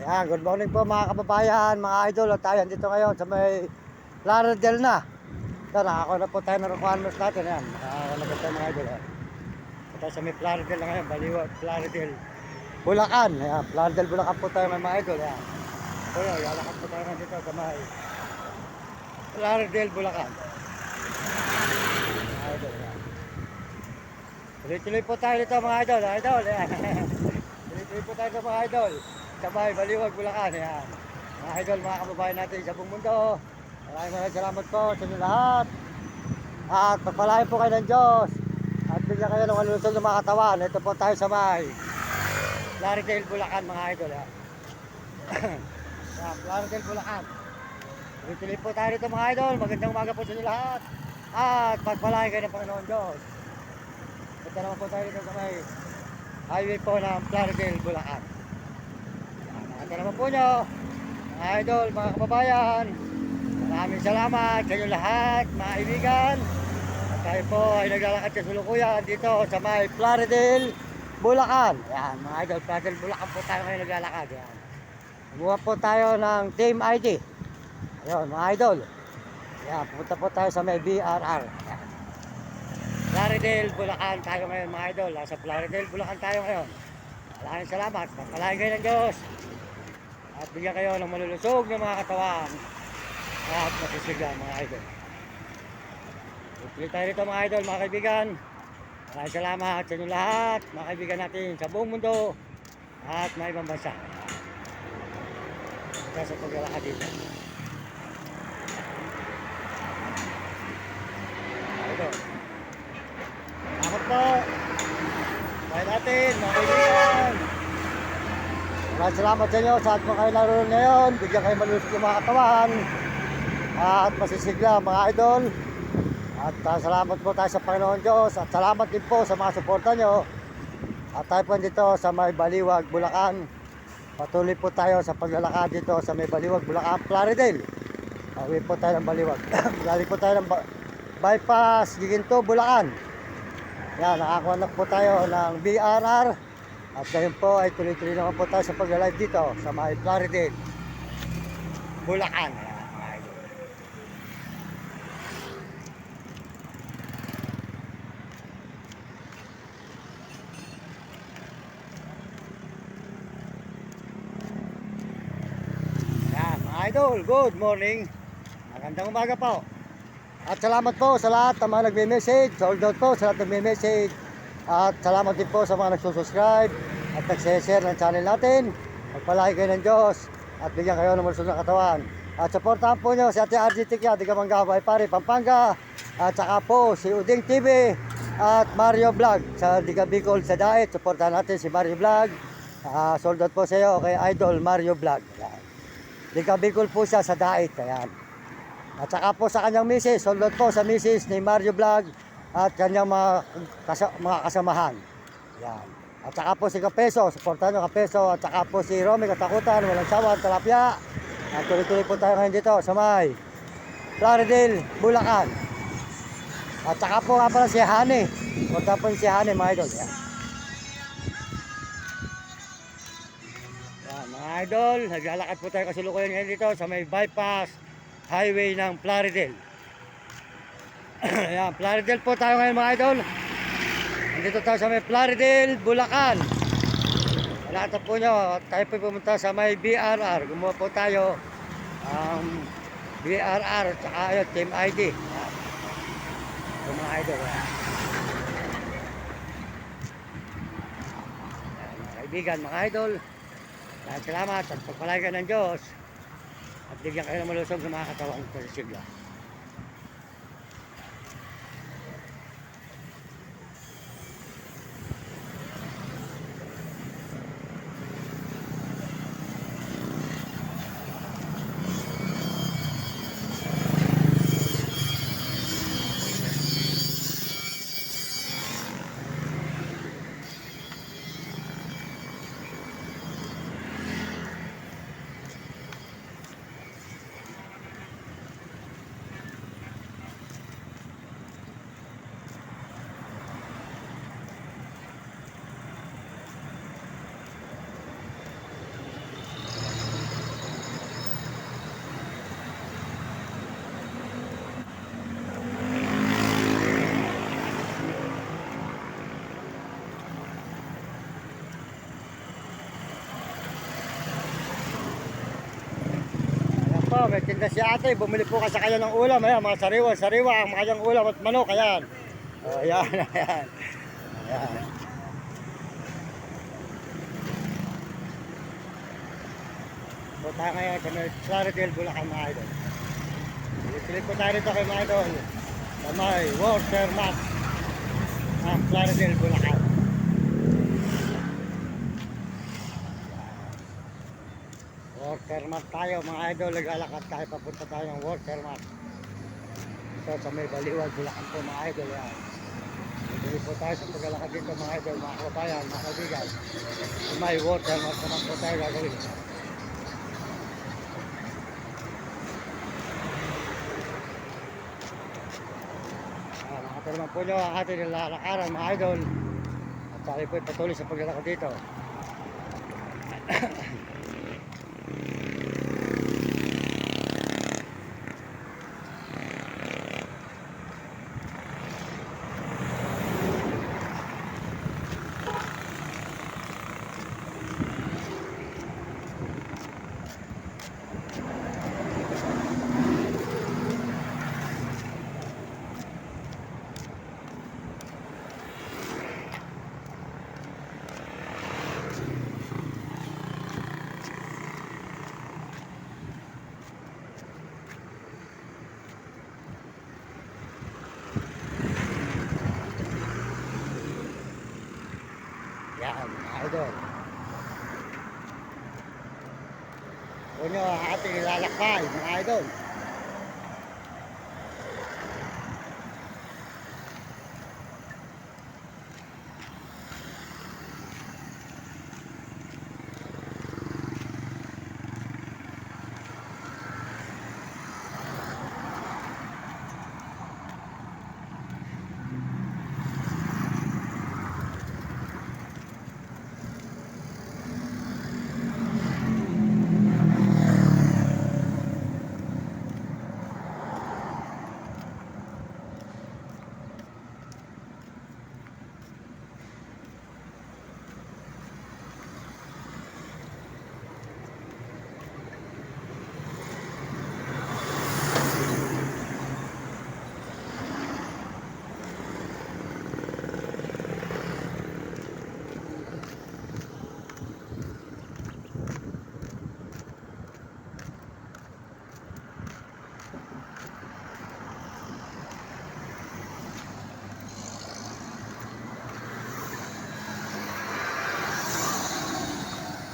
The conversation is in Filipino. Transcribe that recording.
Yan, good morning po mga kababayan, mga idol. At tayo dito ngayon sa may Plaridel na. Yan, nakakuha na po tayo ng requirements natin. Yan, nakakuha na po tayo mga idol. Yan. Ito sa may Plaridel na ngayon, Baliwag, Plaridel, Bulacan. Yan, Plaridel, Bulacan po tayo mga idol. Yan. So yan, lalakad po tayo dito sa may Plaridel, Bulacan. Mga idol, yan. Tuloy-tuloy po tayo dito mga idol. Idol, yan. Tuloy-tuloy po tayo dito mga idol. Sabay, Baliwag, Bulacan. Yan. Mga idol, mga kababayan natin sa buong mundo. Maraming salamat po sa inyo lahat. At pagpalain po kayo ng Diyos. At bigyan kayo ng malulusog ng mga katawan. Ito po tayo sa may Plaridel, Bulacan mga idol. Yan. Yan, Plaridel, Bulacan. Tuloy-tuloy po tayo dito mga idol. Magandang umaga po sa inyo lahat. At pagpalain kayo ng Panginoon Diyos. Ito naman po tayo dito sa may highway po ng Plaridel, Bulacan. Ito naman po nyo, mga idol, mga kababayan. Maraming salamat sa inyo lahat, mga kaibigan. At tayo po ay naglalakad sa sulukuyan dito sa may Plaridel, Bulacan. Yan, mga idol, Plaridel, Bulacan po tayo ngayon naglalakad. Yan. Buha po tayo ng Team ID. Ayun, mga idol. Yan, pupunta po tayo sa may BRR. Yan. Plaridel, Bulacan tayo ngayon, mga idol. Sa Plaridel, Bulacan tayo ngayon. Maraming salamat. Pagpalain kayo ng Diyos. At bigyan kayo ng malulusog ng mga katawan. At masisigla mga idol. Tuloy tayo rito mga idol, mga kaibigan. Maraming salamat sa inyo lahat, mga kaibigan natin sa buong mundo. At mga ibang bansa. Ito sa paglalakad dito. Idol. Salamat po. Bye natin, mga kaibigan. Maraming salamat sa inyo sa at mga kayo naroon ngayon. Bigyan kayo malusog ng mga katawan. At masisigla mga idol. At salamat po tayo sa Panginoon Diyos. At salamat din po sa mga suporta nyo. At tayo po dito sa may Baliwag, Bulacan. Patuloy po tayo sa paglalakad dito sa may Baliwag, Bulacan, Plaridel. Uwi po tayo ng Baliwag. Galing po tayo ng bypass, Giginto, Bulacan. Yan, nakakuha na po tayo ng BRR. At ngayon po ay tuloy-tuloy naman po tayo sa pag-live dito sa may Plaridel, Bulacan. Yan, mga idol, good morning. Magandang umaga po. At salamat po sa lahat ng mga nagme-message. Sold out po sa lahat ng nagme-message. At salamat din po sa mga nagsusubscribe at nagse-share ng channel natin. Magpalaki kayo ng Diyos at bigyan kayo ng malusog ng katawan. At supportahan po nyo si Ate RG Tikya, Diga Manggabay, Pare, Pampanga. At saka po si Uding TV at Mario Vlog sa Diga Bicol sa Daet. Supportahan natin si Mario Vlog. Sold out po sa iyo kay Idol Mario Vlog. Diga Bicol po siya sa Daet. Ayan. At saka po sa kanyang misis, sold out po sa misis ni Mario Vlog at kanyang mga kasamahan. Yan. At saka po si Kapeso, supportan nyo Kapeso. At saka po si Romy Katakutan, walang sawan, talapya. At tuloy-tuloy po tayo ngayon dito sa may Plaridel, Bulacan. At saka po nga pala si Hane. Supportan po si Hane mga idol. Yan. Yan mga idol, naglalakad po tayo kasulukuyan ngayon dito sa may bypass highway ng Plaridel. Ayan, Plaridel po tayo ngayon mga idol. Nandito tayo sa may Plaridel, Bulacan. Alata po nyo, tayo po pumunta sa may BRR. Gumawa po tayo BRR at saka ayun, Team ID. Ayan, mga idol. Ayan, mga kaibigan, mga idol. Salamat at pagpalagan ng Diyos. At bigyan kayo ng malusog sa mga katawang sigla. may tinda si ate. Bumili po ka sa kanya ng ulam. Ayan, mga sariwa, ang kanyang ulam at manok. Ayan. Oh, ayan, ayan. Ayan. So tayo ngayon sa may Claridel, Bulacan mga idol. Silip po tayo rito kay mga idol. Sa may water mat. Claridel, Bulacan. Water mat tayo mga idol. Naglalakad tayo. Papunta tayo ng water mat. Ito sa may Baliwag, Bulacan po mga idol. Yan. Silip po tayo sa paglalakad dito mga idol. Mga kabayan, mga kaibigan. Sa may water mat naman po tayo gagawin. Nakita naman po nyo ang ating nilalakaran mga idol. At tayo po patuloy sa paglalakad dito. Yan, mga idol. Kung nyo ang ating ilalakbay, mga idol.